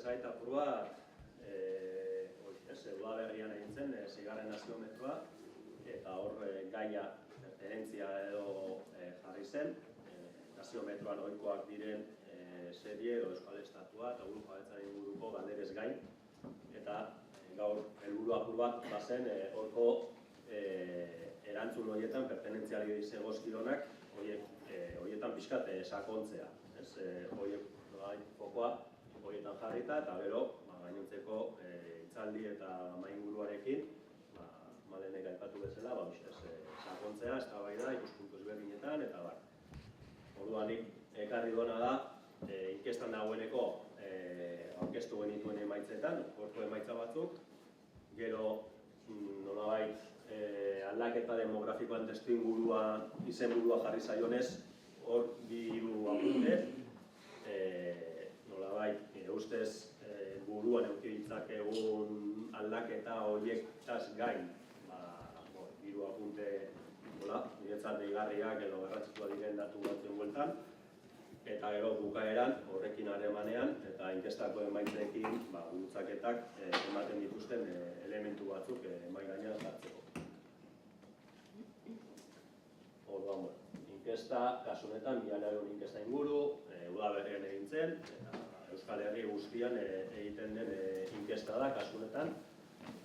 zait apur bat, Udaberrian egin zen, 6. naziometroa, eta hor gaia referentzia edo jarri zen, naziometroan ohikoak diren serie edo euskal estatua eta burujabetzaren inguruko galderez gain, eta gaur helburu apur bat bazen horko erantzun horietan pertenentziari zegozkironak horietan pixkat sakontzea. Fokoa horietan jarrita eta gero gainontzeko hitzaldi eta mainguruarekin malenek aipatu bezala sakontzea, eztabaida, ikuspuntu ezberdinetan eta bar. Orduan ekarri duena da inkestan dagoeneko aurkeztu genituen emaitzetan, horko emaitza batzuk, gero nolabait aldaketa demografikoan testuingurua izenburua jarri zaionez, hor bi hiru apunte, nolabait nire ustez buruan eduki ditzakegun aldaketa horietaz gain, hiru apunte niretzat deigarriak edo garrantzitsua diren datu batzuen bueltan, eta gero bukaeran horrekin harremanean eta inkestako emaitzekin gurutzaketak ematen dituzten elementu batzuk mahai gainean jartzeko. Orduan, inkesta, kasu honetan, 200 inkesta inguru, Udaberrian egin zen, eta Euskal Herri guztian egiten den inkesta da, kasu honetan,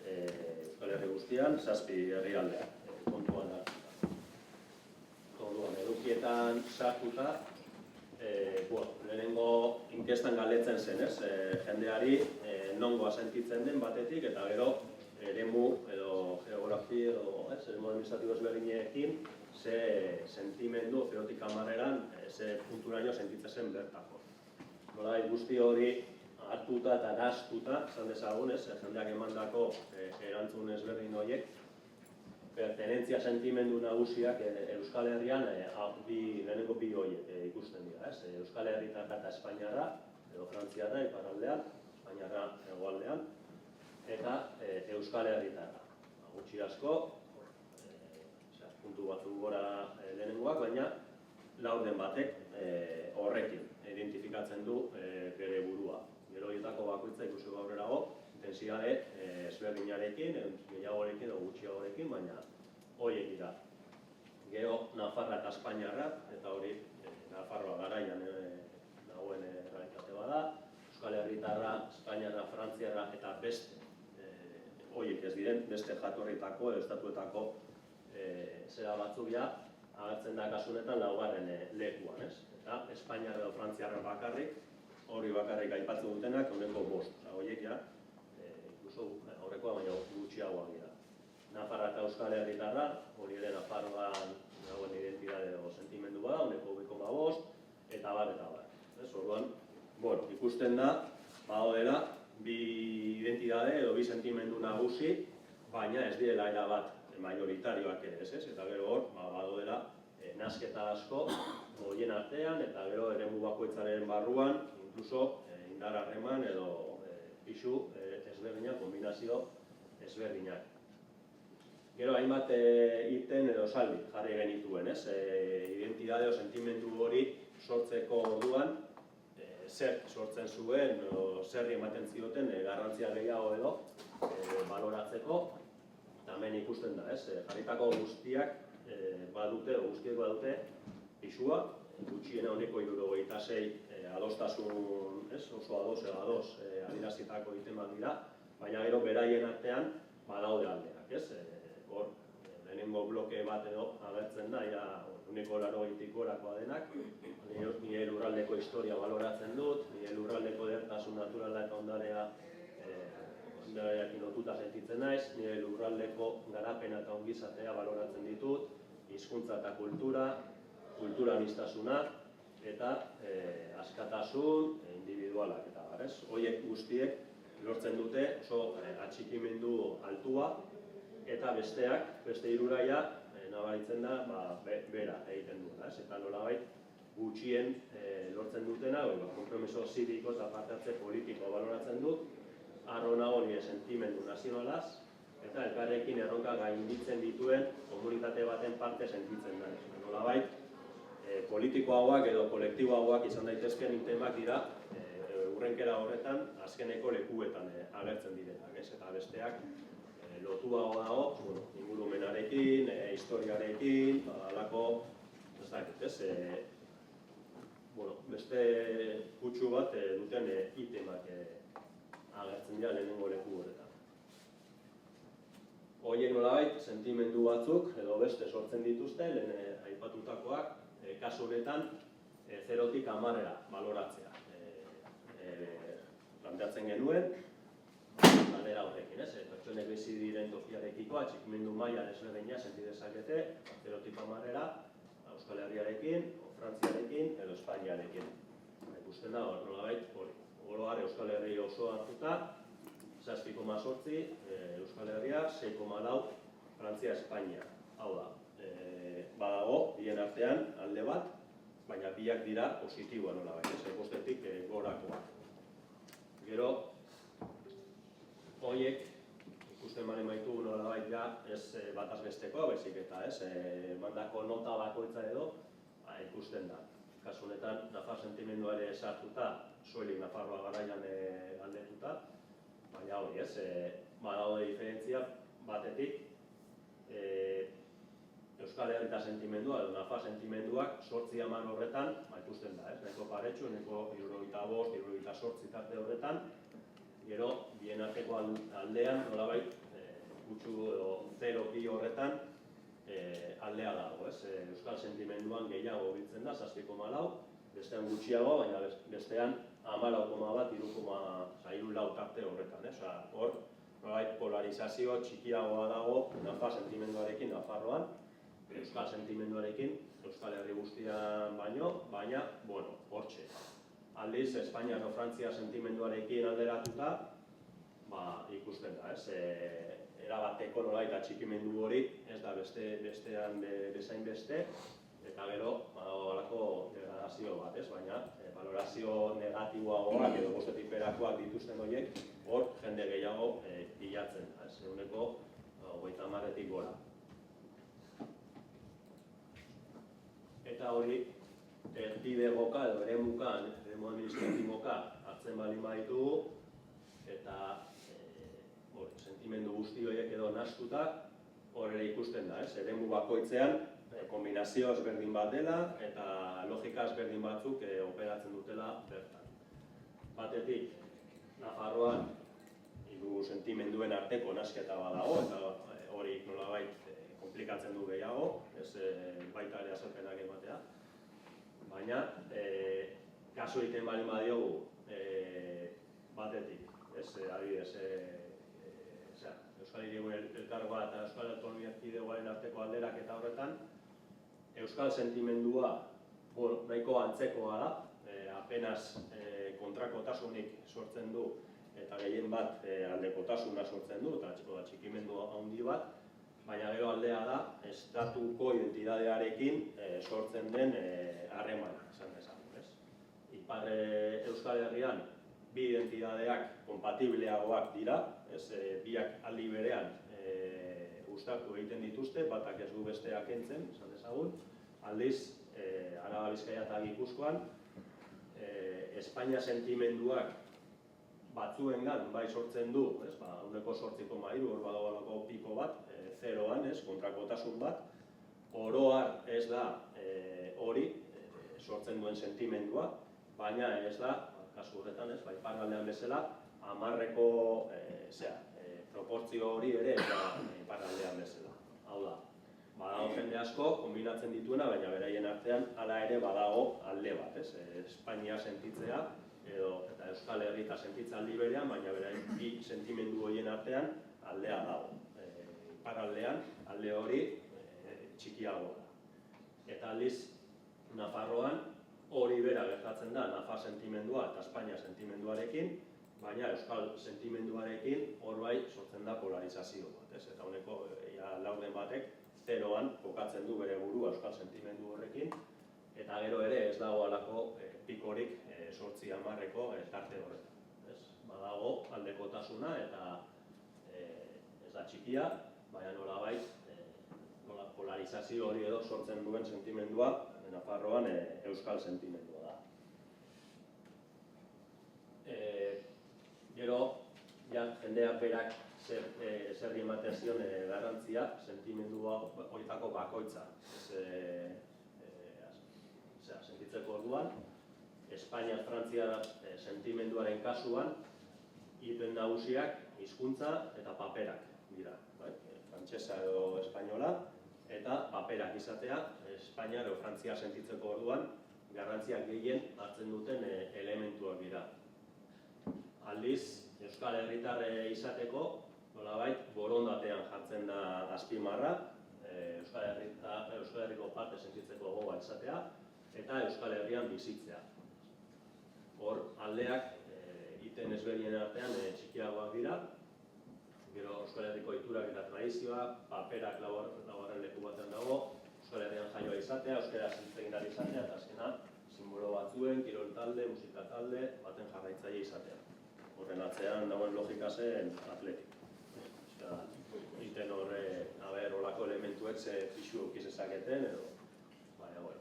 Euskal Herri guztian, 7 herrialdean, kontuan hartuta. Orduan, edukietan sartuta, lehenengo inkestan galdetzen zen, jendeari nongoa sentitzen den batetik, eta gero eremu edo geografi edo eremu administratibo ezberdinekin ze sentimendu zerotik hamarreran ze punturaino sentitzen zen bertako. Nolabait guzti hori hartuta eta nahastuta, esan dezagun, jendeak emandako erantzun ezberdin horiek, pertenentzia sentimendu nagusiak Euskal Herrian lehenengo bi horiek ikusten dira. Euskal Herritarra eta Espainiarra, edo Frantziarra iparraldean, Espainiarra hegoaldean, eta Euskal Herritarra. Gutxi asko, puntu batzuk gora lehenengoak, baina laurden batek horrekin identifikatzen du bere burua. Gero horietako bakoitza ikusi gaurrerago, intensitate ezberdinarekin, gehiagorekin edo gutxiagorekin, baina horiek dira. Gero Nafarra eta Espainiarra, eta hori Nafarroa garaian dagoen errealitate bada, Euskal Herritarra, Espainiarra, Frantziarra eta beste horiek ez diren, beste jatorritako edo estatuetako zera batzuk agertzen da kasunetan laugarren lekuan, eta Espainiarra edo Frantziarra bakarrik, hori bakarrik aipatzen dutenak, honeko 5. Horiek inkluso aurrekoa baina gutxiagoak dira. Nafarra eta Euskal Herritarra, hori ere Nafarroan dagoen identitate edo sentimendu bada, honeko 2,5, eta bar. Orduan, ikusten da, badaudela, bi identitate edo bi sentimendu nagusi, baina ez direla erabat majoritarioak ere, eta gero hor, badaudela, nasketa asko, horien artean, eta gero eremu bakoitzaren barruan, inkluso indar harreman edo pisu ezberdinak, kombinazio ezberdinak. Gero hainbat iten edo saldi jarri genituen, identitate edo sentimendu hori sortzeko orduan, zer sortzen zuen, zer ematen zioten garrantzia gehiago edo baloratzeko, eta hemen ikusten da, jarritako guztiak badute pisua, gutxiena honeko 76 adostasun, oso ados adierazitako itemak dira, baina gero beraien artean badaude aldeak, hor lehenengo bloke bat edo agertzen da, uneko 80 gorakoa denak, nire lurraldeko historia baloratzen dut, nire lurraldeko edertasun naturala eta ondareakin lotuta sentitzen naiz, nire lurraldeko garapena eta ongizatea baloratzen ditut, hizkuntza eta kultura aniztasuna, eta askatasun individualak eta bar, horiek guztiek lortzen dute oso atxikimendu altua, eta beste hiruraia nabaritzen da bera egiten duela, eta nolabait gutxien lortzen dutena, konpromiso zibiko eta parte hartze politiko baloratzen dut, arro nago nire sentimendu nazionalaz, eta elkarrekin erronka gainditzen dituen komunitate baten parte sentitzen da. Nolabait, politiko hauak edo kolektibo hauak izan daitezkeen itemak dira hurrenkera horretan azkeneko lekuetan agertzen direnak, ez? Eta besteak lotuago dago, ingurumenarekin, historiarekin, halako, ez dakit, ez? Beste kutsu bat duten itemak agertzen dira lehenengo leku horretan. Horiek nolabait, sentimendu batzuk edo beste sortzen dituzte, lehen aipatutakoak, kasu honetan 0-tik 10-era baloratzea. Planteatzen genuen, galdera horrekin, ez? Pertsonek bizi diren tokiarekiko atxikimendu maila desberdina senti dezakete, 0-tik 10-era, Euskal Herriarekin, Frantziarekin edo Espainiarekin. Ikusten da, nolabait, hori. Oro har Euskal Herri oso hartuta, 7,8, Euskal Herria, 6,4, Frantzia, Espainia. Hau da, badago, bien artean alde bat, baina biak dira positiboa nolabait, ez? Bostetik gorakoak. Gero, horiek, ikusten bali maitu nolabait ja, ez bataz besteko, baizik eta ez, mandako nota bakoitza edo, ikusten da. Kasu honetan, Nafar sentimenduare sartuta, soilik Nafarroa garaian galdetuta, baina hori ez, badaude diferentzia batetik, Euskal Herrita sentimendua edo Nafar sentimenduak 8-10 horretan, ikusten da, ez? Nahiko paretsu, nahiko 75, 78 tarte horretan, gero, bien arteko aldean, nolabait, gutxu edo 0-pi horretan, aldea dago, ez? Euskal sentimenduan gehiago biltzen da, 7,4, bestean gutxiago, baina bestean 14,1, 3,4 tarte horretan, ez? Hor, nolabait, polarizazio txikiagoa dago Nafar sentimenduarekin Nafarroan, Euskal sentimenduarekin, Euskal Herri guztian baino, baina, hortxe. Aldiz, Espainia edo Frantzia sentimenduarekin alderatuta, ikusten da, ez? Erabateko nolabait atxikimendu hori, ez da bestean bezain beste, eta gero, halako degradazio bat, ez? Baina, valorazio negatiboagoak edo bostetik berakoak dituzten horiek, hor jende gehiago bilatzen da, ez? Ehuneko 30-tik gora. Eta hori, erkidegoka edo eremu administratiboka hartzen baldin baditugu, eta sentimendu guzti horiek edo nahastuta, hor ere ikusten da, ez? Eremu bakoitzean, kombinazio ezberdin bat dela, eta logika ezberdin batzuk operatzen dutela bertan. Batetik, Nafarroan, hiru sentimenduen arteko nahasketa badago, eta hori nolabait komplikatzen du gehiago, ez baita ere azalpenak ematea. Baina, kasu egiten baldin badiogu, batetik, ez adibidez, Euskal Hirigune Elkargoa eta Euskal Autonomia Erkidegoaren arteko alderak eta horretan, Euskal sentimendua nahiko antzekoa da, apenas kontrakotasunik sortzen du eta gehien bat aldekotasuna sortzen du, eta txikimendu handi bat, baina gero aldea da, estatuko identidadearekin sortzen den harremana, esan dezagun, ez? Ipar Euskal Herrian, bi identidadeak kompatibleagoak dira, ez biak aldi berean uztartu egiten dituzte, batak ez du besteak kentzen, esan dezagun. Aldiz, Araba, Bizkaia eta Gipuzkoan, Espainia sentimenduak batzuengan bai sortzen du, ez? 8,3, hor badagoelako piko bat, zeroan, ez? Kontrakotasun bat. Oro har ez da hori sortzen duen sentimendua, baina ez da, kasu horretan, ez? Iparraldean bezala, 10-eko proportzio hori ere iparraldean bezala. Hau da, badago jende asko, kombinatzen dituena, baina beraien artean hala ere badago alde bat, ez? Espainia sentitzea, eta Euskal Herrita sentitza aldi berean, baina beraien bi sentimendu horien artean aldea dago. Iparraldean alde hori txikiagoa da. Eta aldiz, Nafarroan hori bera gertatzen da Nafar sentimendua eta Espainia sentimenduarekin, baina Euskal sentimenduarekin hor bai sortzen da polarizazio bat, ez? Eta honeko laurden batek zeroan kokatzen du bere burua Euskal sentimendu horrekin, eta gero ere ez dago halako pikorik 8-10-eko tarte horretan, ez? Badago aldekotasuna eta ez da txikia, baina nolabait polarizazio hori edo sortzen duen sentimendua Nafarroan Euskal sentimendua da. Espainiak berak zer ematen zion garrantzia, sentimendua horietako bakoitza. Sentitzeko orduan, Espainia, Frantzia sentimenduaren kasuan, hitzen nagusiak hizkuntza eta paperak dira. Frantsesa edo espainola, eta paperak izatea, Espainia edo Frantzia sentitzeko orduan, garrantziak gehien hartzen duten elementuak dira. Aldiz, Euskal Herritarre izateko, nolabait, borondatean jartzen da azpimarra, Euskal Herriko parte sentitzeko gogoa izatea, eta Euskal Herrian bizitzea. Hor, aldeak, iten ezberdinen artean txikiagoak dira, gero Euskal Herriko ohiturak eta tradizioak, paperak laugarren leku batean dago, Euskal Herrian jaioa izatea, euskara hitz ari izatea, eta azkena, simbolo batzuen, kirol talde, musika talde, baten jarraitzaile izatea. Horren atzean dagoen logika zen atletik. Iten horre, olako elementuek ze pixu eukizezaketen, edo, baina, bueno.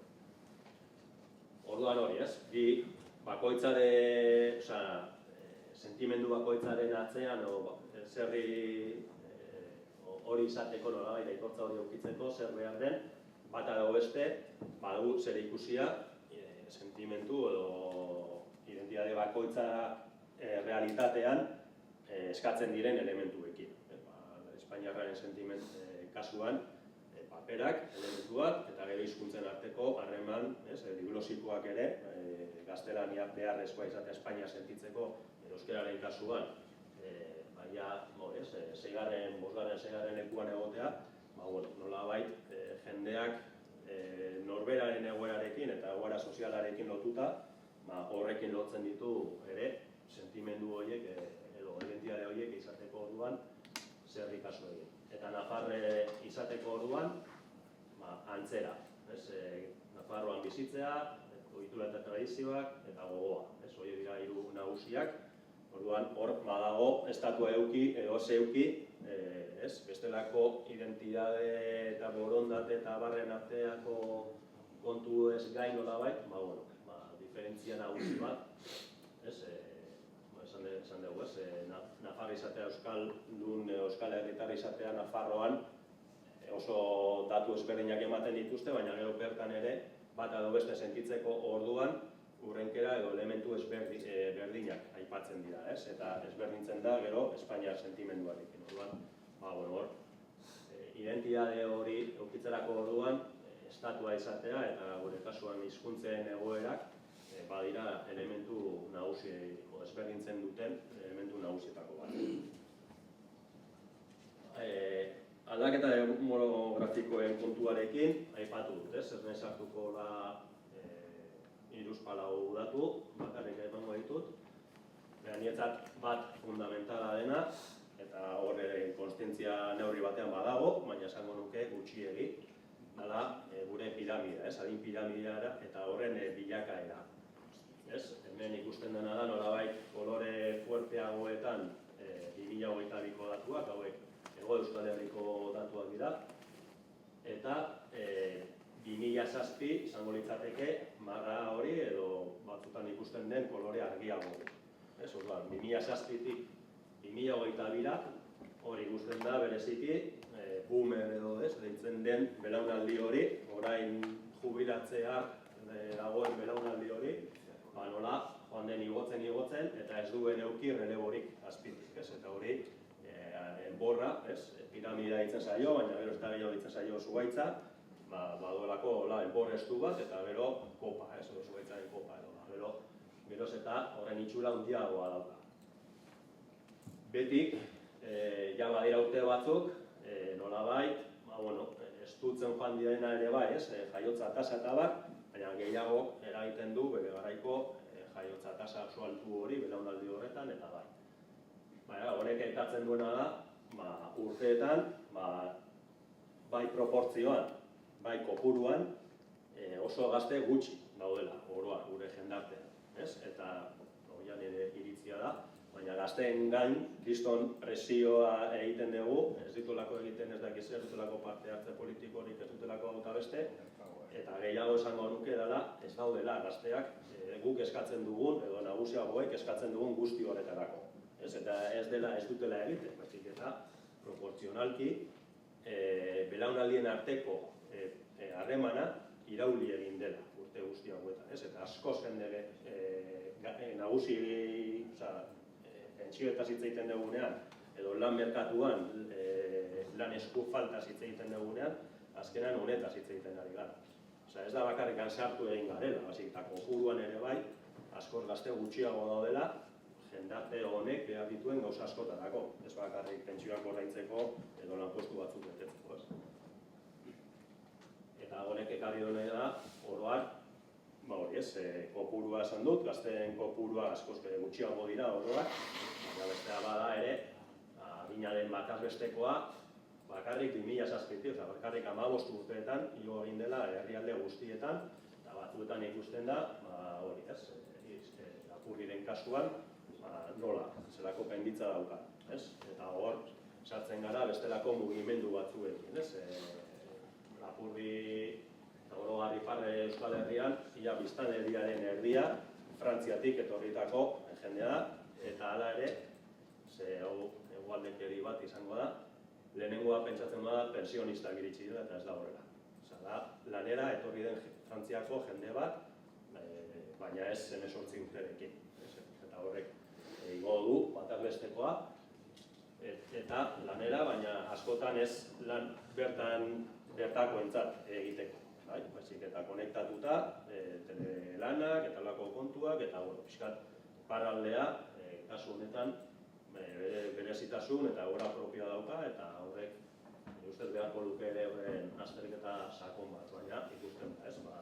Orduan hori, ez? Bi bakoitzare, sentimendu bakoitzaren atzean, zerri hori izateko nolabait aitortza hori eukitzeko, zer behar den, bata edo beste, badu zer ikusia, sentimendu edo identitate bakoitza realitatean eskatzen diren elementuekin. Espainiarraren sentiment kasuan, paperak, elementuak, eta gero hizkuntzen arteko harreman, diglosikoak ere, gaztelaniak beharrezkoa izatea Espainia sentitzeko euskararen kasuan, seigarren lekuan egotea, nolabait jendeak norberaren egoerarekin eta egoera sozialarekin lotuta, horrekin lotzen ditu ere sentimendu horiek edo identitate horiek izateko orduan zerri kasu egin. Eta Nafarre izateko orduan, antzera. Nafarroan bizitzea, ohitura eta tradizioak eta gogoa. Horiek dira hiru nagusiak. Orduan, hor badago estatua eduki edo ez eduki, bestelako identitate eta borondate eta barren arteako kontu ez gain nolabait, diferentzia nagusi bat, esan dugu, Nafarra izatea Euskal Herritarra izatea Nafarroan oso datu ezberdinak ematen dituzte, baina gero bertan ere, bat edo beste sentitzeko orduan, urrenkera edo elementu ezberdinak aipatzen dira, eta ezberdintzen da gero Espainiar sentimenduarekin. Orduan, identitate hori eukitzerako orduan, estatua izatea eta gure kasuan hizkuntzen egoerak badira elementu nagusi, ezberdintzen duten elementu nagusietako bat. Aldaketa demografikoen kontuarekin aipatu dut, ez naiz hartuko da hiruzpalau datu, bakarrik emango ditut. Niretzat bat fundamentala dena, eta hor kontzientzia neurri batean badago, baina esango nuke gutxiegi, dela gure piramidea, adin piramidea eta horren bilakaera. Hemen ikusten dena da, nolabait kolore fuerteagoetan 2022ko datuak, hauek Hego Euskal Herriko datuak dira, eta 2007 izango litzateke marra hori edo batzutan ikusten den kolore argiago. 2007tik 2022ra hori ikusten da bereziki boomer edo deitzen den belaunaldi hori, orain jubilatzea dagoen belaunaldi hori, nola joan den igotzen, eta ez duen eduki releborik azpitik, eta hori enborra, piramidea ditzen zaio, baina gero ez da gehiago ditzen zaio zugaitza, baduelako enbor estu bat, eta gero kopa, zugaitzaren kopa edo. Gero eta horren itxura handiagoa dauka. Betik, ja badira urte batzuk, nolabait, estutzen joan direna ere bai, jaiotza tasa eta bat, baina gehiago eragiten du bere garaiko jaiotza tasa oso altu hori belaunaldi horretan eta bai. Honek ekartzen duena da, urteetan, bai proportzioan, bai kopuruan, oso gazte gutxi daudela, oroa, gure jendartean. Eta horian ere iritzia da, baina gazteen gain, kriston presioa egiten dugu, ez ditulako egiten ez dakiz ez dutulako parte hartze politikorik ez dutulako gauta beste, eta gehiago esango nuke dela ez daudela gazteak guk eskatzen dugun, edo nagusiagoek eskatzen dugun guzti horretarako. Eta ez dutela egiten, baizik eta proportzionalki belaunaldien arteko harremana irauli egin dela urte guzti hauetan, eta askoz jende nagusi, pentsioetaz hitz egiten dugunean, edo lan merkatuan lan esku faltaz hitz egiten dugunean, azkenan honetaz hitz egiten ari gara. Ez da bakarrikan sartu egin garela, eta kopuruan ere bai, askoz gazte gutxiago daudela, jendarte honek behar dituen gauza askotarako, ez bakarrik pentsioak ordaintzeko edo lanpostu batzuk betetzeko. Eta honek ekarri duena da, oroar, kopurua esan dut, gazteen kopurua askoz gutxiago dira oroak, baina bestea bada ere, adinaren bakarbestekoa, bakarrik 2007, bakarrik 15 urteetan, igo egin dela herrialde guztietan, eta batzuetan ikusten da, lapurriren kasuan, nola, zelako penditza dauka. Eta hor, sartzen gara bestelako mugimendu batzuekin. Lapurri eta orogarri parre Euskal Herrian, ia biztanleriaren erdia, Frantziatik etorritako jendea da, eta hala ere, hau egualdekeri bat izango da, lehenengoa pentsatzen da pensionistak iritsi dira eta ez da horrela. Da, lanera etorri den Frantziako jende bat, baina ez 18 urterekin. Eta horrek igo du bataz-bestekoa, eta lanera, baina askotan ez lan bertakoentzat egiteko. Baizik eta konektatuta, telelanak eta lako kontuak, eta pixkat paraldea, kasu honetan, berezitasun eta obra propioa dauka, eta horrek ustez beharko luke ere horren azterketa sakon bat, baina ikusten da,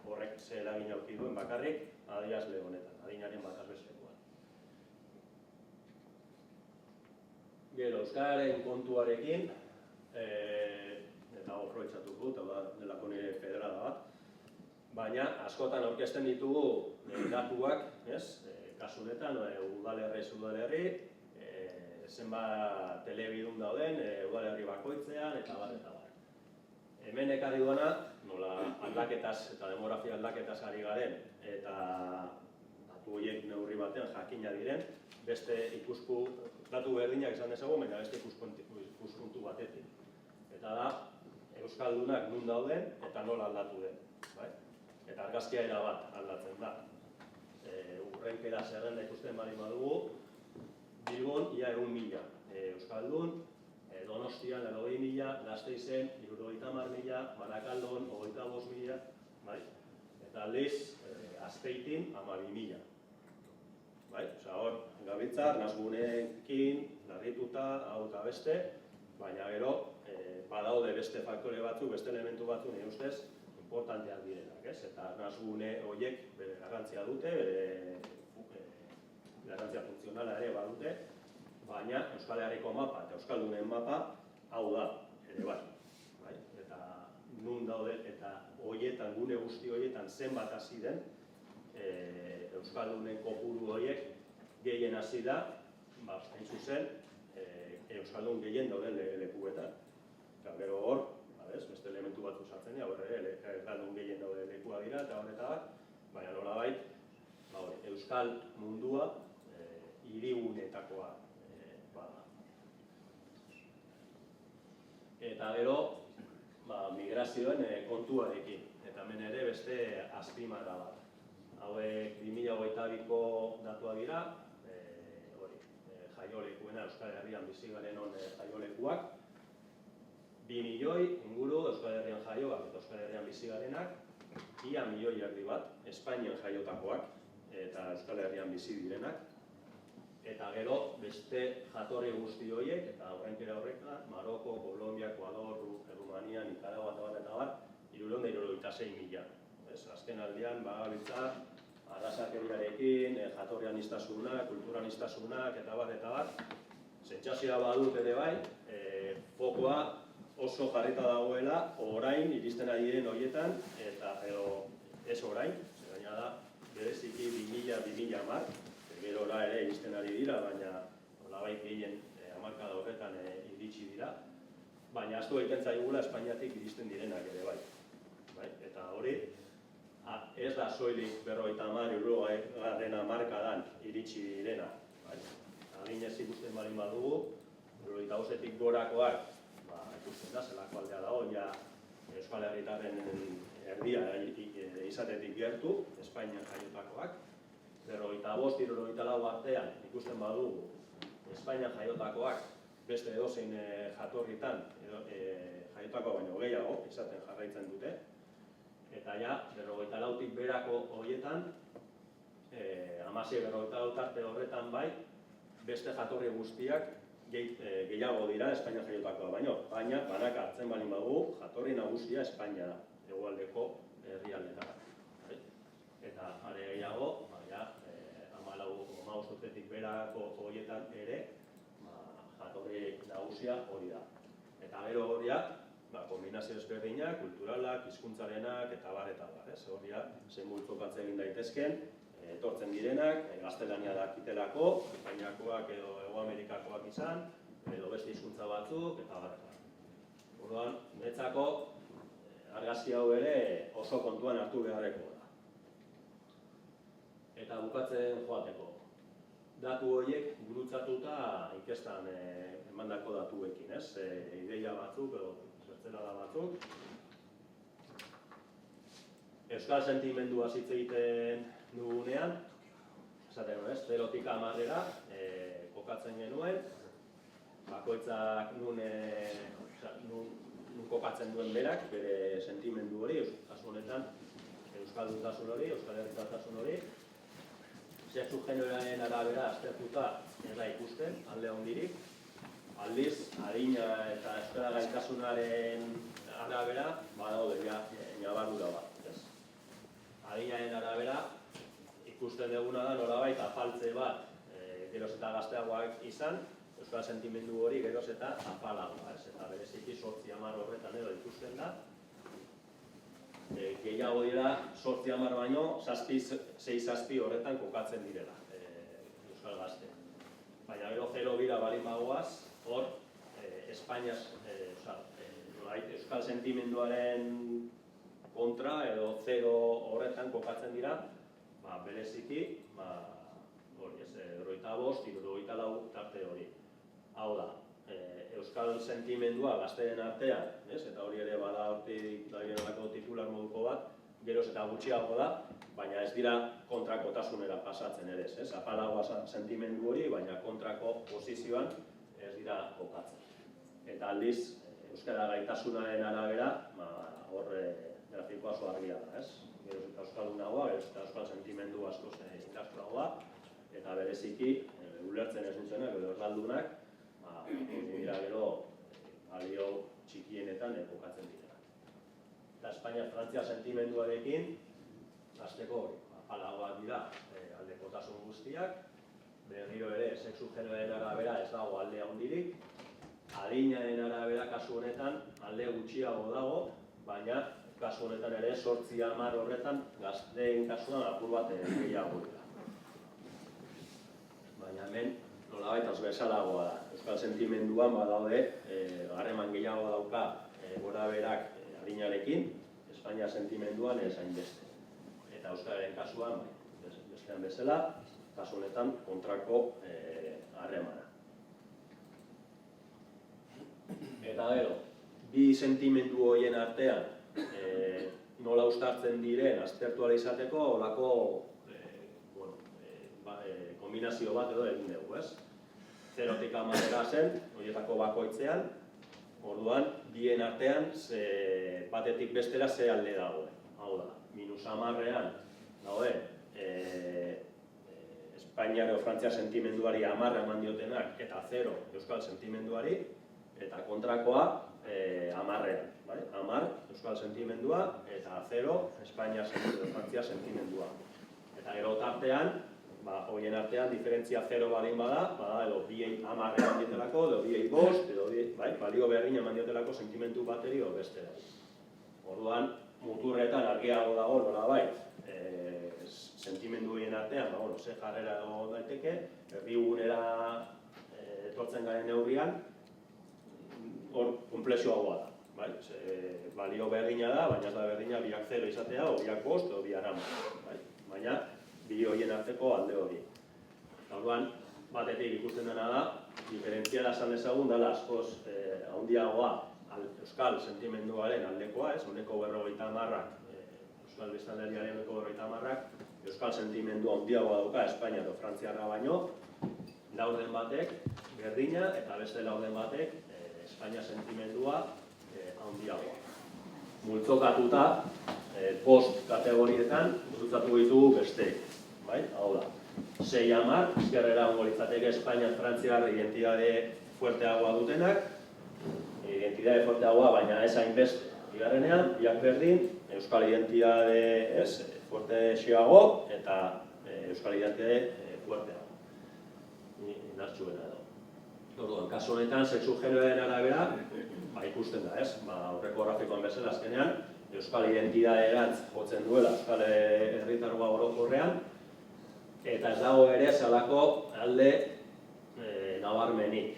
horrek ze eragin aurki duen bakarrik adierazle honetan, adinaren bataz-bestekoan. Gero, euskararen kontuarekin, eta aprobetxatuko dut, delako nire federada bat, baina askotan aurkezten ditugu datuak, kasu honetan, udalerri, zenbat telebidun dauden, udalerri bakoitzean, eta bar. Hemen ekarri duena, nola aldaketaz eta demografia aldaketaz ari garen, eta datu horiek neurri batean jakina diren, beste datu berdinak izan dezago, baina beste ikuspuntu batetik. Eta da, euskaldunak nun dauden eta nola aldatu den. Eta argazkia erabat aldatzen da. Urrenkera zerrenda ikusten bali badugu, Bilbon ia 1.000 euskaldun, Donostian 20.000, Gasteizen 70.000, Barakaldon 25.000, eta aldiz Azpeitin 12.000. Hor, gabiltzar, nazguneekin, larrituta, hau eta beste, baina gero, badaude beste faktore batzuk, beste elementu batzuk, nire ustez, importanteak direnak, eta nazgune horiek bere garrantzia dute, bere garrantzia funtzionala ere badute, baina Euskal Herriko mapa eta Euskaldunen mapa hau da, ere bai. Eta nun daude, eta horietan, gune guzti horietan zenbat hasi den, Euskaldunen kopuru horiek gehien hasi da, hain zuzen, Euskaldun gehien dauden lekuetan. Gero hor, beste elementu batzu sartzen dira, Euskaldun gehien dauden lekua dira, eta horretabat, baina nolabait, Euskal mundua hirigunetakoa bada. Eta gero, migrazioen kontuarekin, eta hemen ere beste azpimarra bat. Hauek 2022ko datua dira, jaiolekuena Euskal Herrian bizi garen jaiolekuak, 2 milioi inguru Euskal Herrian jaioak eta Euskal Herrian bizi garenak, ia 1,5 milioi bat Espainian jaiotakoak eta Euskal Herrian bizi direnak, eta gero beste jatorri guzti horiek, eta horrenkera horreka, Maroko, Kolombia, Ekuador, Rumania, Nicaragua eta bat, 376.000. Azken aldian, bagabiltza, arrazakeriarekin, jatorri aniztasunak, kultura aniztasunak, eta bat, sentsazioa badut ere bai, fokoa oso jarrita dagoela, orain iristen ari diren horietan, eta ez orain, gaina da, bereziki 2000-2010, gerora ere iristen ari dira, baina nolabait gehien hamarkada horretan iritsi dira, baina asko egiten zaigula Espainiatik iristen direnak ere bai. Eta hori, ez da soilik 50 urrogarren hamarkadan iritsi direna. adinez ikusten balin badugu, 75etik gorakoak, ikusten da, zelako aldea dago, ja Euskal Herritarren erdia izatetik gertu, Espainian jaiotakoak. 55-74 artean ikusten badugu, Espainian jaiotakoak beste edozein jatorritan, jaiotakoa baino gehiago izaten jarraitzen dute. Eta ja, 54tik berako horietan, 16-54 tarte horretan bai, beste jatorri guztiak gehiago dira Espainia jaiotakoa baino. Baina, banaka hartzen balin badugu, jatorri nagusia Espainia da, hegoaldeko herrialdeetara. Eta are gehiago, 15 urtetik berako horietan ere, jatorri nagusia hori da. Eta gero horiak, kombinazio ezberdinak, kulturalak, hizkuntzarenak eta bar. Horiak, zein multzokatzen egin daitezken, etortzen direnak, gaztelania dakitelako, Espainiakoak edo Hego Amerikakoak izan, edo beste hizkuntza batzuk, eta bar. Orduan, niretzako argazki hau ere oso kontuan hartu beharreko da. Eta bukatzen joateko. Datu horiek gurutzatuta inkestan emandako datuekin, ez? Ideia batzuk edo zertzelada batzuk. Euskal sentimendua hitz egiten dugunean, esaten ez, 0tik 10era kokatzen genuen, bakoitzak nun kokatzen duen berak, bere sentimendu hori, kasu honetan, euskalduntasun hori, euskal herritartasun hori, sexu generoaren arabera aztertuta ez da ikusten, alde handirik. Aldiz, adina eta euskara gaitasunaren arabera, badaude ñabardura bat. Adinaren arabera, ikusten duguna da nolabait afaltze bat geroz eta gazteagoak izan, euskal sentimendu hori geroz eta afalagoa, eta bereziki 8-10 horretan edo ikusten da. Gehiago dira 8-10 baino, 6-7 horretan kokatzen direla euskal gazte. Baina gero 0 bira balin bagoaz, hor euskal sentimenduaren kontra edo 0 horretan kokatzen dira, bereziki, 85-74 tarte hori. Hau da, euskal sentimendua gazteen artean, eta hori ere bada hortik dagoenolako titular moduko bat, geroz eta gutxiago da, baina ez dira kontrakotasunera pasatzen ere, apalagoa sentimendu hori, baina kontrako posizioan ez dira kokatzen. Eta aldiz, euskara gaitasunaren arabera, hor grafikoa oso argia da, geroz eta euskaldunagoa, geroz eta euskal sentimendu askoz indartsuagoa, eta bereziki, ulertzen ez dutenak edo erdaldunak, dira gero balio txikienetan kokatzen dira. Eta Espainia-Frantzia sentimenduarekin, azteko hori, apalagoak dira aldekotasun guztiak, berriro ere, sexu generoaren arabera ez dago alde handirik, adinaren arabera kasu honetan alde gutxiago dago, baina kasu honetan ere 8-10 horretan gazteen kasuan apur bat gehiago dira. Baina hemen nolabait transversalagoa da. Euskal sentimenduan badaude harreman gehiago dauka gorabeherak adinarekin, Espainia sentimenduan ez hainbeste. Eta euskararen kasuan, bestean bezala, kasu honetan kontrako harremana. Eta gero, bi sentimendu horien artean nola uztartzen diren aztertu ahal izateko olako kombinazio bat edo egin dugu, ez? 0tik 10era zen, horietako bakoitzean, orduan, bien artean batetik bestera ze alde dagoen. Hau da, -10ean daude Espainia edo Frantzia sentimenduari 10 eman diotenak eta 0 euskal sentimenduari, eta kontrakoa 10ean. 10 euskal sentimendua eta 0 Espainia edo Frantzia sentimendua. Eta gero tartean, horien artean, diferentzia 0 balin bada, edo biei 10 eman diotelako, edo biei 5, edo balio berdina eman diotelako sentimendu bateri edo bestera. Orduan, muturretan argiago dago nolabait, sentimendu horien artean, ze jarrera edo daiteke, erdigunera etortzen garen neurrian, hor konplexuagoa da. Balio berdina da, baina ez da berdina biak 0 izatea, o biak 5, edo biak 10. Baina, bi horien arteko alde hori. Orduan, batetik ikusten dena da, diferentziala esan dezagun dela askoz handiagoa euskal sentimenduaren aldekoa, ez? Ehuneko 50%, euskal biztanleriaren ehuneko 50%, euskal sentimendu handiagoa dauka Espainia edo Frantziarra baino, laurden batek berdina eta beste laurden batek Espainia sentimendua handiagoa. Multzokatuta, bost kategorietan gurutzatu ditugu besteek, bai? Hau da, 6-10, ezkerrera ongo litzateke Espainia, Frantziar identitate fuerteagoa dutenak, identitate fuerteagoa, baina ez hainbeste. Bigarrenean, biak berdin, euskal identitate fuertexeago eta euskal identitate fuerteago. Indartsuena edo. Orduan, kasu honetan, sexu generoaren arabera, ikusten da, ez? Aurreko grafikoan bezala azkenean, euskal identitateerantz jotzen duela euskal herritargoa orokorrean, eta ez dago ere zelako alde nabarmenik.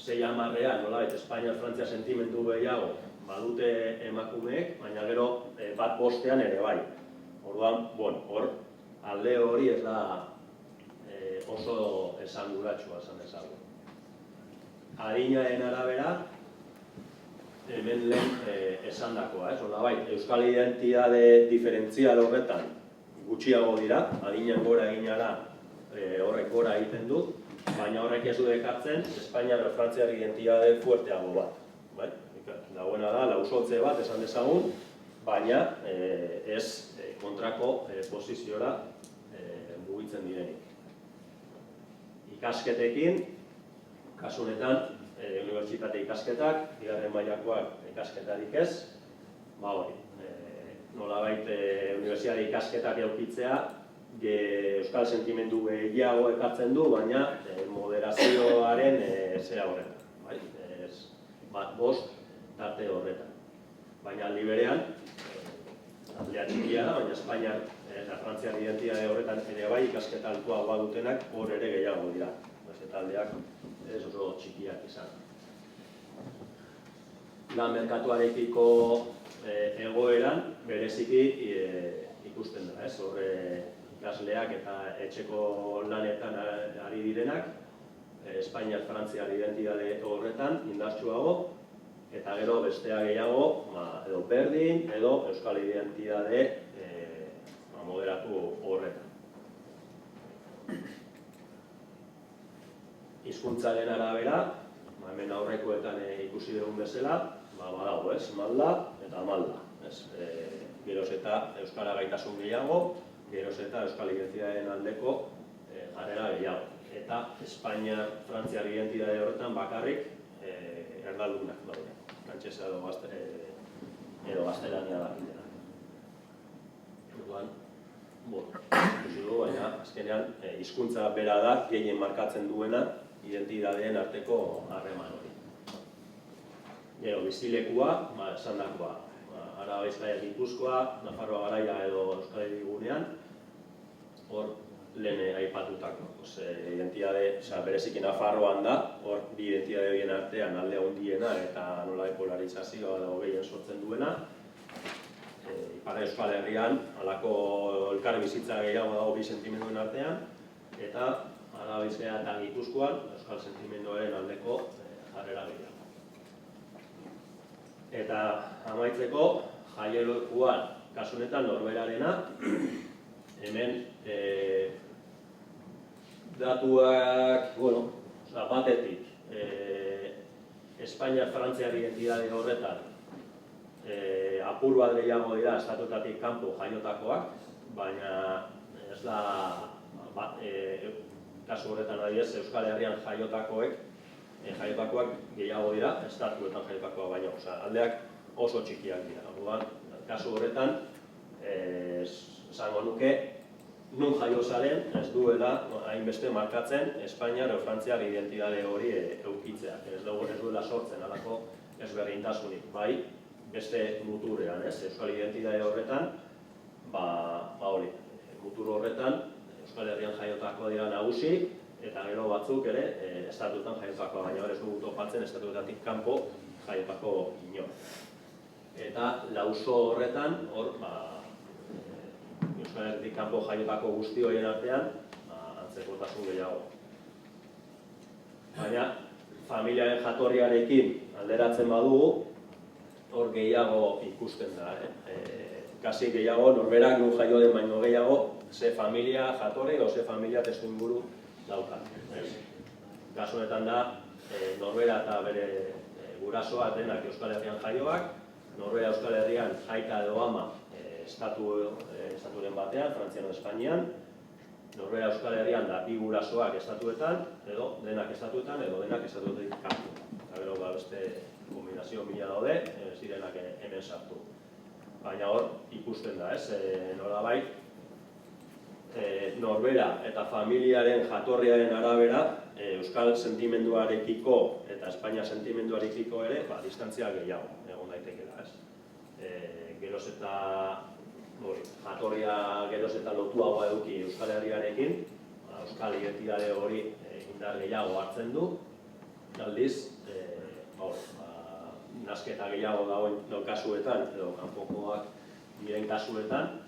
6-10ean, nolabait, Espainia, Frantzia sentimendu gehiago badute emakumeek, baina gero bat bostean ere bai. Orduan, hor alde hori ez da oso esanguratsua esan dezagun. Adinaren arabera, hemen lehen esandakoa, ez? Nolabait, euskal identitate diferentzial horretan gutxiago dira, adinean gora eginara horrek gora egiten du, baina horrek ez du ekartzen Espainia edo Frantziar identitate fuerteago bat. Dagoena da, lausotze bat esan dezagun, baina ez kontrako posiziora mugitzen direnik. Ikasketekin, kasu honetan, unibertsitate ikasketak, bigarren mailakoak ikasketarik ez, nolabait unibertsitate ikasketak edukitzea, euskal sentimendu gehiago ekartzen du, baina moderazioaren zera horretan. Bat bost tarte horretan. Baina aldi berean, aldea txikia da, baina Espainiar eta Frantziar identitate horretan ere bai ikasketa altuagoa dutenak hor ere gehiago dira. Eta aldeak ez oso txikiak izan. Lan merkatuarekiko egoeran bereziki ikusten da, ez? Horre ikasleak eta etxeko lanetan ari direnak, Espainiar Frantziar identitate horretan indartsuago, eta gero bestea gehiago, edo berdin, edo euskal identitate moderatu horretan. Hizkuntzaren arabera, hemen aurrekoetan ikusi dugun bezala, badago, ez? Malda eta malda. Geroz eta euskara gaitasun gehiago, geroz eta euskal identitatearen aldeko jarrera gehiago. Eta Espainiar, Frantziar identitate horretan bakarrik erdaldunak daude. Frantsesa edo gaztelania dakitena. Orduan, ikusi dugu, baina azkenean hizkuntza bera da gehien markatzen duena identitateen arteko harreman hori. Gero, bizilekua, esandakoa, Araba, Bizkaia, Gipuzkoa, Nafarroa Garaia edo Euskal Herrigunean, hor lehen aipatutako. Identitate, bereziki Nafarroan da, hor bi identitate horien artean alde handiena eta nola polarizazioa edo gehien sortzen duena. Ipar Euskal Herrian, halako elkarbizitza gehiago dago bi sentimenduen artean, eta Araba, Bizkaia eta Gipuzkoan, euskal sentimenduaren aldeko jarrera gehiago. Eta amaitzeko, jaielekuan, kasu honetan norberarena, hemen datuak, batetik, Espainia Frantziar identitate horretan apur bat gehiago dira estatuetatik kanpo jaiotakoak, baina ez da kasu horretan adibidez Euskal Herrian jaiotakoak gehiago dira estatuetan jaiotakoak baino, aldeak oso txikiak dira. Orduan, kasu horretan esango nuke nun jaio zaren ez duela hainbeste markatzen Espainiar edo Frantziar identitate hori eukitzeak. Ez duela sortzen halako ezberdintasunik, bai beste muturrean, euskal identitate horretan, mutur horretan Euskal Herrian jaiotako dira nagusi, eta gero batzuk ere estatuetan jaiotakoa, baina ez dugu topatzen estatuetatik kanpo jaiotako inor. Eta lauso horretan, hor, Euskal Herritik kanpo jaiotako guzti horien artean, antzekotasun gehiago. Baina, familiaren jatorriarekin alderatzen badugu, hor gehiago ikusten da. Kasi gehiago, norberak nu jaio den baino gehiago, ze familia jatorri edo ze familia testuinguru daukat. Kasu honetan da, norbera eta bere gurasoa denak Euskal Herrian jaioak, norbera Euskal Herrian aita edo ama estaturen batean, Frantzian edo Espainian, norbera Euskal Herrian da bi gurasoak estatuetan, edo denak estatuetan, edo denak estatuetan kanpo. Eta gero beste kombinazio mila daude, zirenak hemen sartu. Baina hor ikusten da, nolabait, norbera eta familiaren jatorriaren arabera, Euskal sentimenduarekiko eta Espainia sentimenduarekiko ere, distantzia gehiago egon daitekela. Geroz eta jatorria geroz eta lotuagoa eduki Euskal Herriarekin, Euskal identitate hori indar gehiago hartzen du, aldiz, nasketa gehiago dagoen kasuetan, edo kanpokoak diren kasuetan,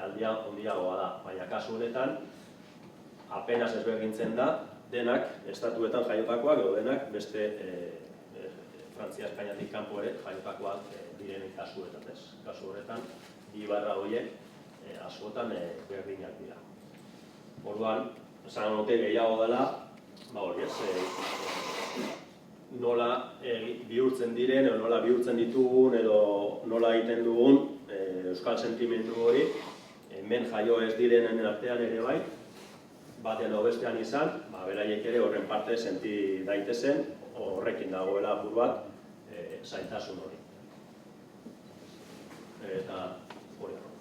aldia handiagoa da. Baina kasu honetan, apenas ezberdintzen da, denak estatuetan jaiotakoak, edo denak beste Frantzia Espainiatik kanpo ere jaiotakoak direnen kasuetan. Kasu horretan, bi barra horiek askotan berdinak dira. Orduan, esan note gehiago dela, hori nola bihurtzen diren, edo nola bihurtzen ditugun, edo nola egiten dugun Euskal sentimendu hori, hemen jaio ez direnen artean ere bai, batean edo bestean izan, beraiek ere horren parte senti daitezen, horrekin dagoela apur bat zailtasun hori. Eta hori da.